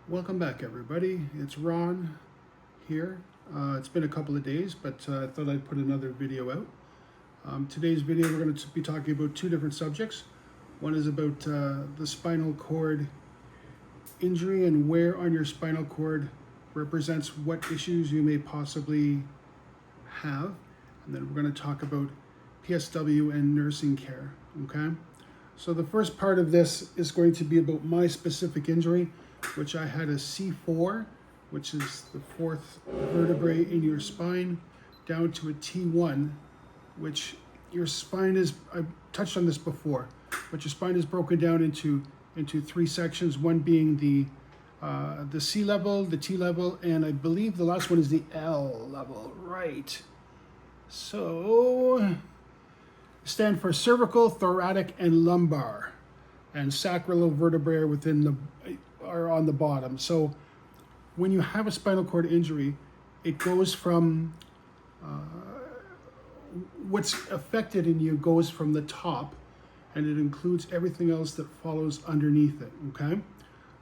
Welcome back, everybody. It's Ron here. It's been a couple of days, but I thought I'd put another video out. Today's video, we're going to be talking about two different subjects. One is about the spinal cord injury and where on your spinal cord represents what issues you may possibly have. And then we're going to talk about PSW and nursing care, okay? So the first part of this is going to be about my specific injury, which I had a C4, which is the fourth vertebrae in your spine, down to a T1, which your spine is, I touched on this before, but your spine is broken down into three sections, one being the C level, the T level, and I believe the last one is the L level, right? So, stand for cervical, thoracic, and lumbar, and sacral vertebrae are on the bottom. So when you have a spinal cord injury, it goes from what's affected in you goes from the top, and it includes everything else that follows underneath it, okay?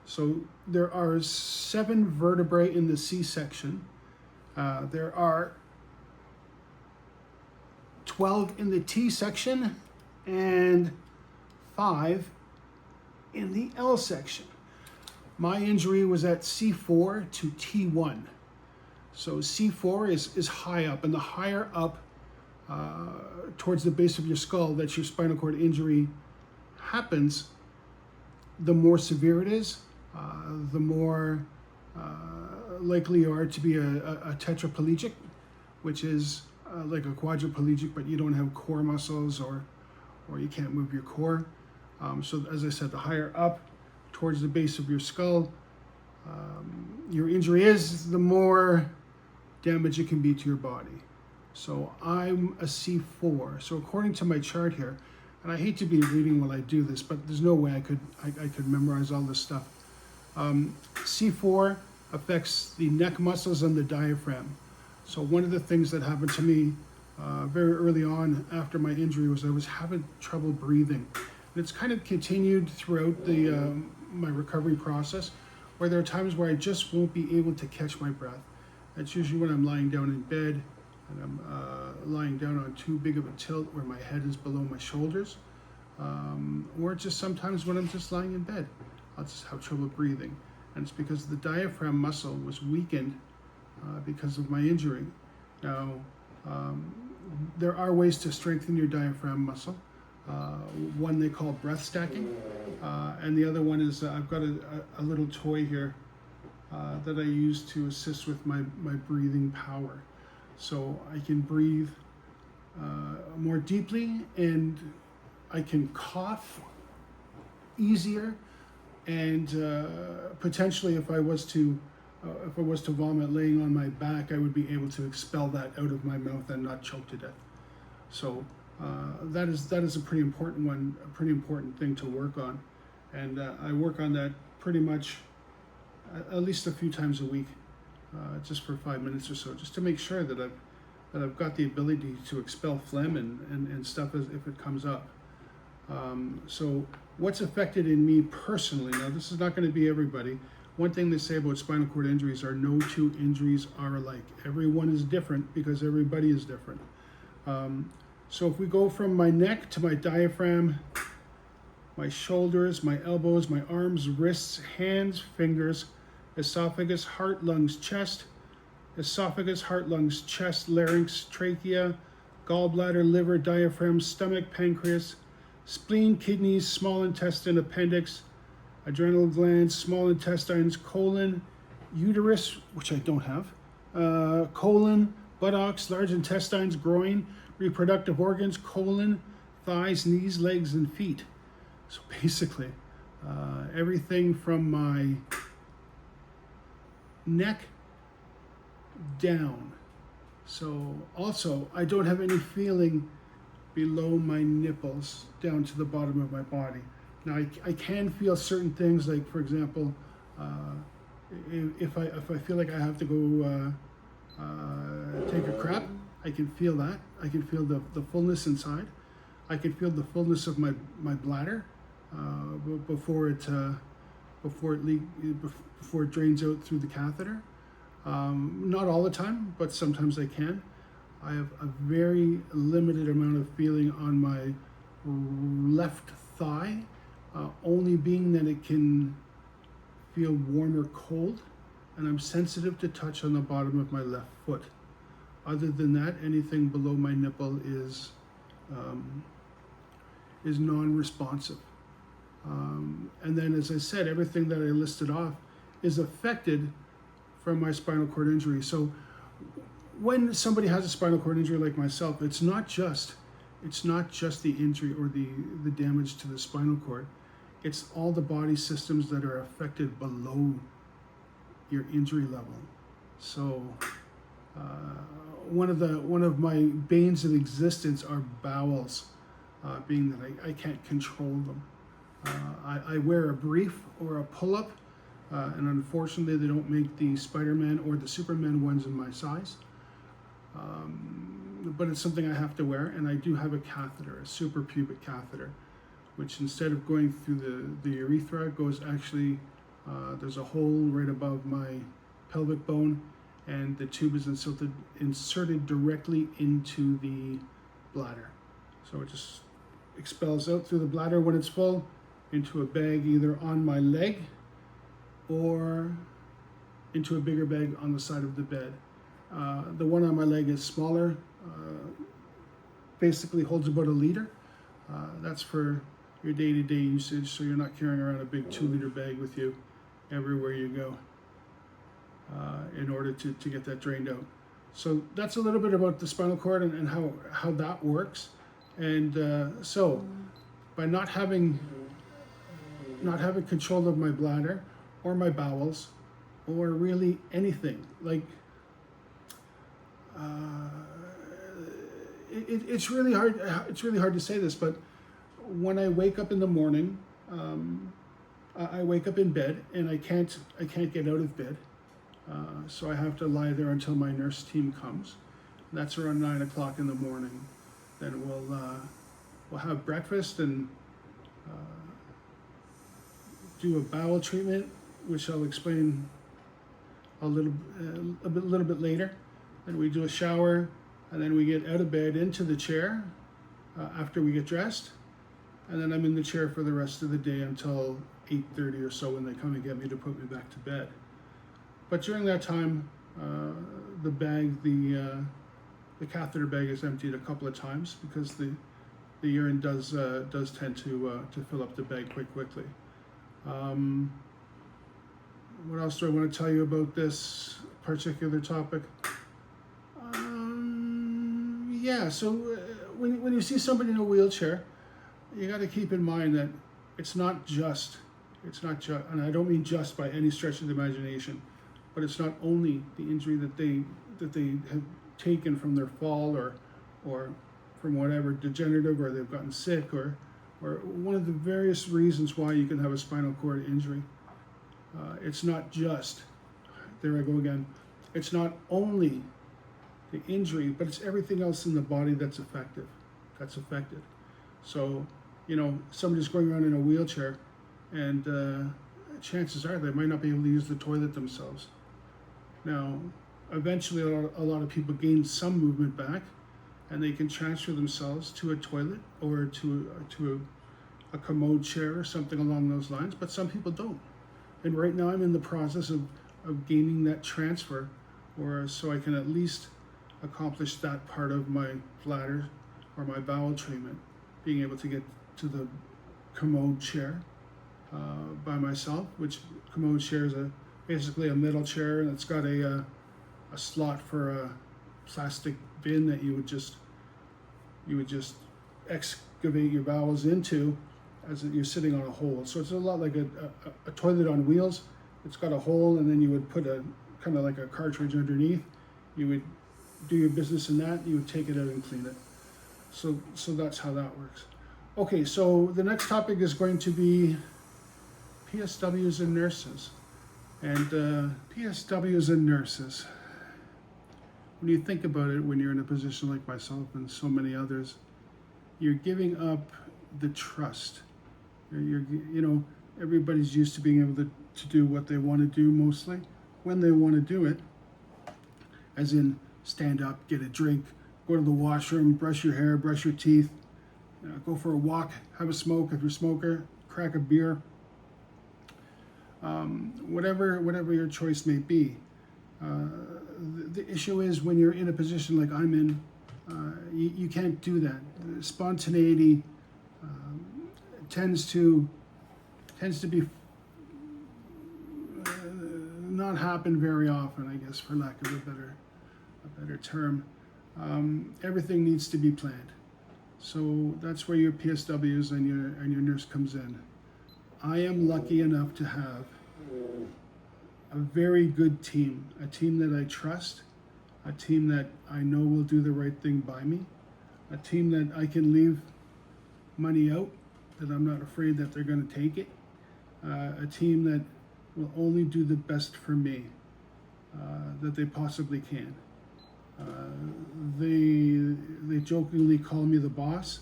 So there are 7 vertebrae in the C section. There are 12 in the T section and 5 in the L section. My injury was at C4 to T1. So C4 is high up, and the higher up towards the base of your skull that your spinal cord injury happens, the more severe it is, the more likely you are to be a tetraplegic, which is like a quadriplegic, but you don't have core muscles or you can't move your core. So as I said, the higher up towards the base of your skull your injury is, the more damage it can be to your body. So I'm a C4. So according to my chart here, and I hate to be reading while I do this, but there's no way I could memorize all this stuff. C4 affects the neck muscles and the diaphragm. So one of the things that happened to me very early on after my injury was I was having trouble breathing. And it's kind of continued throughout my recovery process, where there are times where I just won't be able to catch my breath. That's usually when I'm lying down in bed and I'm lying down on too big of a tilt where my head is below my shoulders, or just sometimes when I'm just lying in bed, I'll just have trouble breathing. And it's because the diaphragm muscle was weakened because of my injury. Now, there are ways to strengthen your diaphragm muscle. One they call breath stacking, and the other one is I've got a little toy here that I use to assist with my breathing power. So I can breathe more deeply, and I can cough easier, and potentially if I was to vomit laying on my back, I would be able to expel that out of my mouth and not choke to death. So that is a pretty important one, a pretty important thing to work on, and I work on that pretty much at least a few times a week, just for 5 minutes or so, just to make sure that I've got the ability to expel phlegm and stuff if it comes up. So what's affected in me personally? Now this is not going to be everybody. One thing they say about spinal cord injuries are no two injuries are alike. Everyone is different because everybody is different. So if we go from my neck to my diaphragm, my shoulders, my elbows, my arms, wrists, hands, fingers, esophagus, heart, lungs, chest, esophagus, heart, lungs, chest, larynx, trachea, gallbladder, liver, diaphragm, stomach, pancreas, spleen, kidneys, small intestine, appendix, adrenal glands, small intestines, colon, uterus, which I don't have, colon, buttocks, large intestines, groin, reproductive organs, colon, thighs, knees, legs, and feet. So basically, everything from my neck down. So also, I don't have any feeling below my nipples down to the bottom of my body. Now I can feel certain things, like for example, if I feel like I have to go take a crap, I can feel that. I can feel the fullness inside. I can feel the fullness of my bladder before it before before it drains out through the catheter. Not all the time, but sometimes I can. I have a very limited amount of feeling on my left thigh, only being that it can feel warm or cold, and I'm sensitive to touch on the bottom of my left foot. Other than that, anything below my nipple is non-responsive. And then, as I said, everything that I listed off is affected from my spinal cord injury. So when somebody has a spinal cord injury like myself, it's not just the injury or the damage to the spinal cord. It's all the body systems that are affected below your injury level. So one of my banes of existence are bowels, being that I can't control them. I wear a brief or a pull-up, and unfortunately they don't make the Spider-Man or the Superman ones in my size. But it's something I have to wear, and I do have a catheter, a suprapubic catheter, which instead of going through the urethra, goes actually, there's a hole right above my pelvic bone, and the tube is inserted directly into the bladder. So it just expels out through the bladder when it's full into a bag either on my leg or into a bigger bag on the side of the bed. The one on my leg is smaller, basically holds about 1 liter. That's for your day-to-day usage, so you're not carrying around a big 2-liter bag with you everywhere you go in order to get that drained out. So that's a little bit about the spinal cord and how that works. And so by not having control of my bladder or my bowels or really anything, like it's really hard to say this, but when I wake up in the morning, I wake up in bed and I can't get out of bed, so I have to lie there until my nurse team comes. That's around 9 o'clock in the morning. Then we'll have breakfast and do a bowel treatment, which I'll explain a little bit later. Then we do a shower, and then we get out of bed into the chair after we get dressed, and then I'm in the chair for the rest of the day until 8:30 or so when they come and get me to put me back to bed. But during that time, the catheter bag is emptied a couple of times because the urine does tend to fill up the bag quite quickly. What else do I want to tell you about this particular topic? Yeah, so when you see somebody in a wheelchair, you got to keep in mind that it's not just, and I don't mean just by any stretch of the imagination, but it's not only the injury that they have taken from their fall or from whatever degenerative, or they've gotten sick, or one of the various reasons why you can have a spinal cord injury. It's not just, there I go again, it's not only the injury, but it's everything else in the body that's affected. So, somebody's going around in a wheelchair, and chances are they might not be able to use the toilet themselves. Now, eventually a lot of people gain some movement back, and they can transfer themselves to a toilet or to a commode chair or something along those lines, but some people don't. And right now I'm in the process of gaining that transfer, or so I can at least accomplish that part of my bladder or my bowel treatment, being able to get to the commode chair by myself, which commode chair is basically a metal chair, and it's got a slot for a plastic bin that you would just excavate your bowels into as you're sitting on a hole. So it's a lot like a toilet on wheels. It's got a hole, and then you would put a kind of like a cartridge underneath. You would do your business in that. You would take it out and clean it. So that's how that works. Okay, so the next topic is going to be PSWs and nurses. And PSWs and nurses. When you think about it, when you're in a position like myself and so many others, you're giving up the trust. everybody's used to being able to do what they want to do mostly when they want to do it, as in stand up, get a drink, go to the washroom, brush your hair, brush your teeth, go for a walk, have a smoke if you're a smoker, crack a beer, whatever your choice may be. The issue is when you're in a position like I'm in, you can't do that. Spontaneity tends to be not happen very often, I guess, for lack of a better term. Everything needs to be planned. So that's where your PSWs and your nurse comes in. I am lucky enough to have a very good team, a team that I trust, a team that I know will do the right thing by me, a team that I can leave money out, that I'm not afraid that they're going to take it, a team that will only do the best for me that they possibly can. They jokingly call me the boss.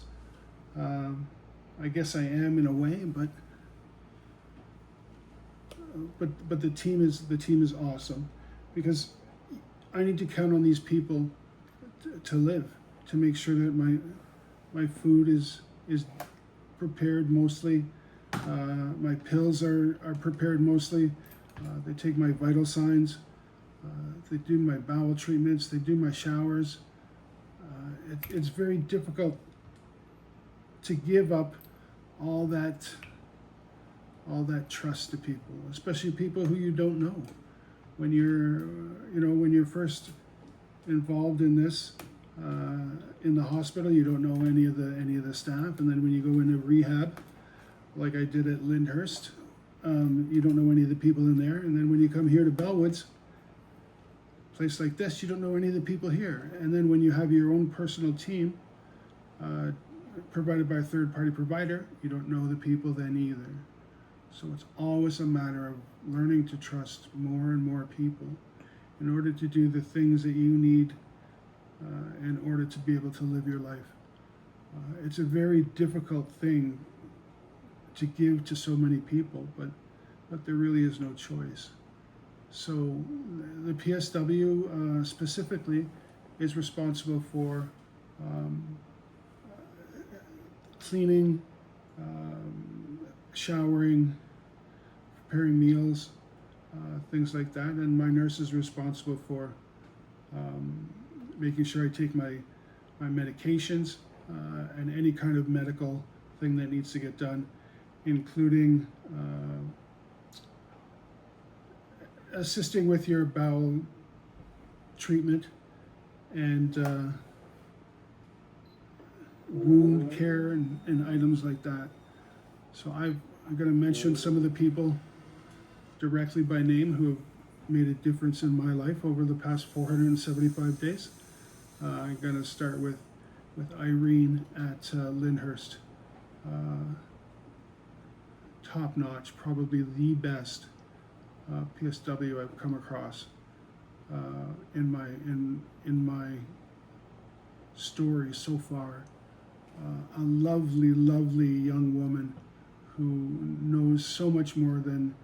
I guess I am in a way, but the team is awesome, because I need to count on these people to live, to make sure that my food is prepared mostly. My pills are prepared mostly. They take my vital signs. They do my bowel treatments. They do my showers. It's very difficult to give up all that trust to people, especially people who you don't know. When you're first involved in this, in the hospital, you don't know any of the staff, and then when you go into rehab, like I did at Lyndhurst, you don't know any of the people in there, and then when you come here to Bellwoods, a place like this, you don't know any of the people here, and then when you have your own personal team, provided by a third-party provider, you don't know the people then either. So it's always a matter of learning to trust more and more people in order to do the things that you need in order to be able to live your life. It's a very difficult thing to give to so many people, but there really is no choice. So the PSW specifically is responsible for cleaning, showering, preparing meals, things like that. And my nurse is responsible for making sure I take my medications and any kind of medical thing that needs to get done, including assisting with your bowel treatment and wound care and items like that. So I'm going to mention some of the people directly by name who have made a difference in my life over the past 475 days. I'm going to start with Irene at Lyndhurst. Top notch, probably the best PSW I've come across in my story so far. A lovely, lovely young woman who knows so much more than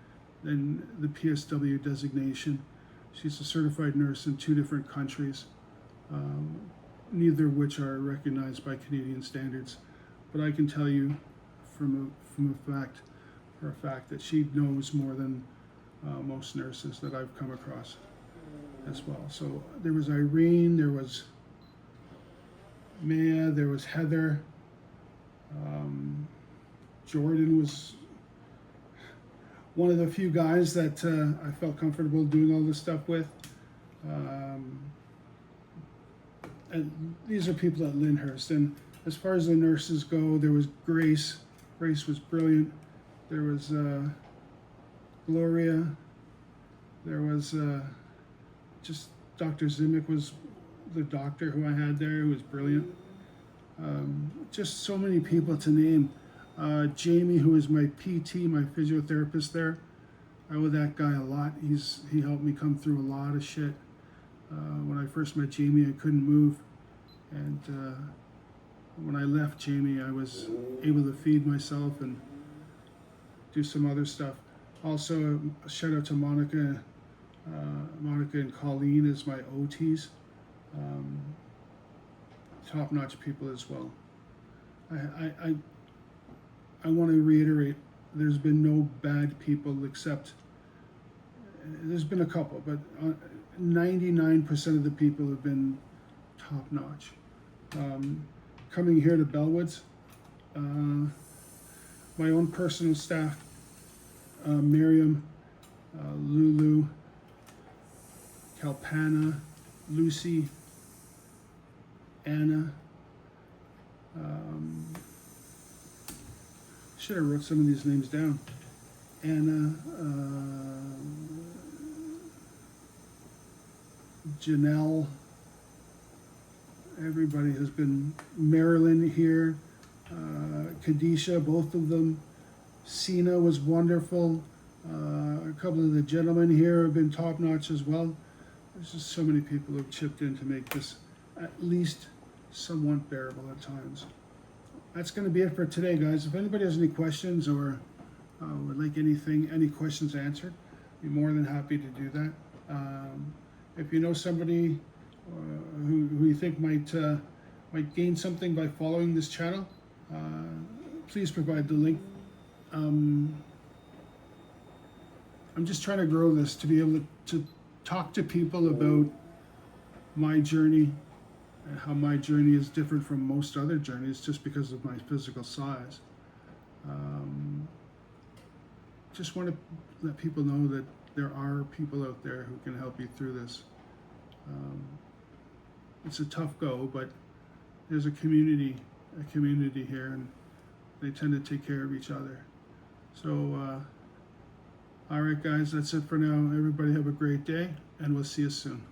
the PSW designation. She's a certified nurse in 2 different countries, neither of which are recognized by Canadian standards. But I can tell you for a fact that she knows more than most nurses that I've come across as well. So there was Irene, there was Maya, there was Heather, Jordan was one of the few guys that I felt comfortable doing all this stuff with. And these are people at Lyndhurst. And as far as the nurses go, there was Grace. Grace was brilliant. There was Gloria. There was just Dr. Zimic was the doctor who I had there, who was brilliant. Just so many people to name. Jamie, who is my PT, my physiotherapist there. I owe that guy a lot. He helped me come through a lot of shit. When I first met Jamie, I couldn't move. And when I left Jamie, I was able to feed myself and do some other stuff. Also, a shout out to Monica, Monica and Colleen as my OTs. Top-notch people as well. I want to reiterate, there's been no bad people except, there's been a couple, but 99% of the people have been top-notch. Coming here to Bellwoods, my own personal staff, Miriam, Lulu, Kalpana, Lucy, Anna. Should have wrote some of these names down. Anna, Janelle. Everybody has been. Marilyn here, Kadisha, both of them. Sina was wonderful. A couple of the gentlemen here have been top notch as well. There's just so many people who have chipped in to make this at least somewhat bearable at times. That's going to be it for today, guys. If anybody has any questions or would like any questions answered, I'd be more than happy to do that. If you know somebody who you think might gain something by following this channel, please provide the link. I'm just trying to grow this to be able to talk to people about my journey and how my journey is different from most other journeys just because of my physical size. Just want to let people know that there are people out there who can help you through this. It's a tough go, but there's a community here, and they tend to take care of each other. So, all right, guys, that's it for now. Everybody have a great day, and we'll see you soon.